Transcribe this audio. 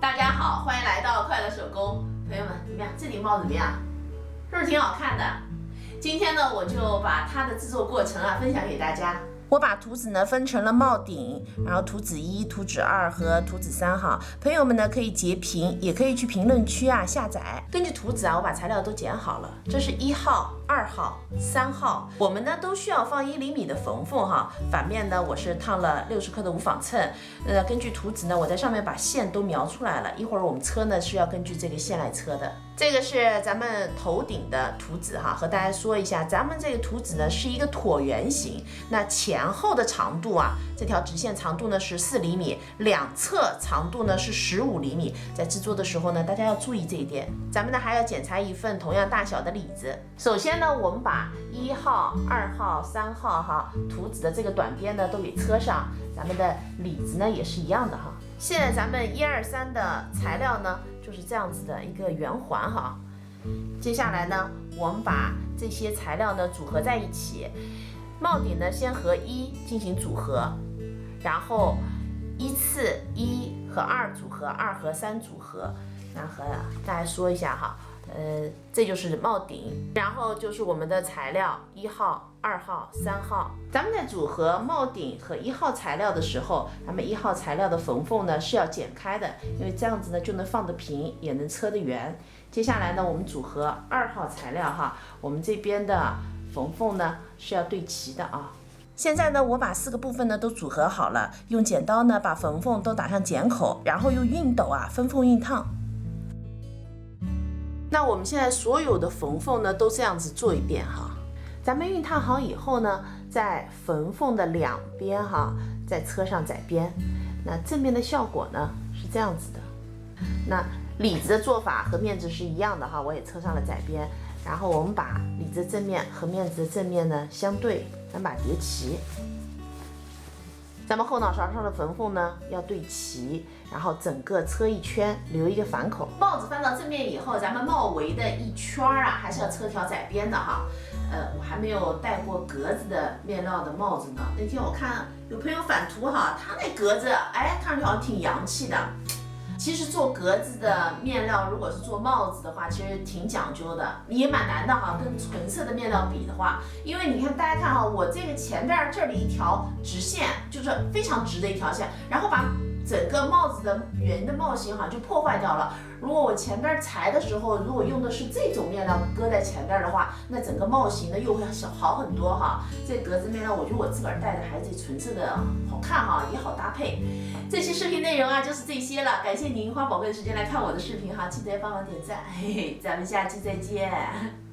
大家好，欢迎来到快乐手工。朋友们，怎么样？这顶帽子怎么样？是不是挺好看的？今天呢，我就把它的制作过程分享给大家。我把图纸呢分成了帽顶，然后图纸1、图纸2和图纸3哈。朋友们呢可以截屏，也可以去评论区下载。根据图纸我把材料都剪好了。这是1号、2号、3号，我们呢都需要放1厘米的缝缝哈。反面呢我是烫了60克的无纺衬。根据图纸呢，我在上面把线都描出来了。一会儿我们车呢是要根据这个线来车的。这个是咱们头顶的图纸哈，和大家说一下，咱们这个图纸呢是一个椭圆形，那前后的长度这条直线长度呢是4厘米，两侧长度呢是15厘米。在制作的时候呢，大家要注意这一点。咱们呢还要检查一份同样大小的里子。首先呢，我们把1号、2号、3号图纸的这个短边呢都给车上，咱们的里子呢也是一样的哈。现在咱们1、2、3的材料呢就是这样子的一个圆环哈。接下来呢，我们把这些材料呢组合在一起。帽顶呢先和1进行组合，然后依次1和2组合，2和3组合。那和大家说一下哈，这就是帽顶，然后就是我们的材料1号、2号、3号。咱们在组合帽顶和1号材料的时候，咱们1号材料的缝缝呢是要剪开的，因为这样子呢就能放得平，也能车得圆。接下来呢，我们组合2号材料哈，我们这边的缝缝呢是要对齐的啊。现在呢，我把4个部分呢都组合好了，用剪刀呢把缝缝都打上剪口，然后用熨斗分缝熨烫。那我们现在所有的缝缝呢都这样子做一遍哈。咱们熨烫好以后呢，在缝缝的两边再车上窄边。那正面的效果呢是这样子的。那里子的做法和面子是一样的哈，我也车上了窄边。然后我们把里子正面和面子的正面呢相对，咱把它叠齐。咱们后脑勺上的缝缝呢要对齐，然后整个车一圈，留一个反口。帽子翻到正面以后，咱们帽围的一圈还是要车条窄边的哈。我还没有戴过格子的面料的帽子呢。那天我看有朋友返图哈，他那格子看上去好像挺洋气的。其实做格子的面料，如果是做帽子的话，其实挺讲究的，也蛮难的哈。跟纯色的面料比的话，因为你看大家看哈，我这个前边这里一条直线，就是非常直的一条线，然后把整个帽子的圆的帽型就破坏掉了。如果我前边裁的时候，如果用的是这种面料搁在前边的话，那整个帽型呢又会好很多哈。这格子面料，我觉得我自个儿戴的还是纯色的好看哈，也好搭配。这期视频内容就是这些了，感谢您花宝贵的时间来看我的视频哈，记得帮忙点赞，嘿嘿，咱们下期再见。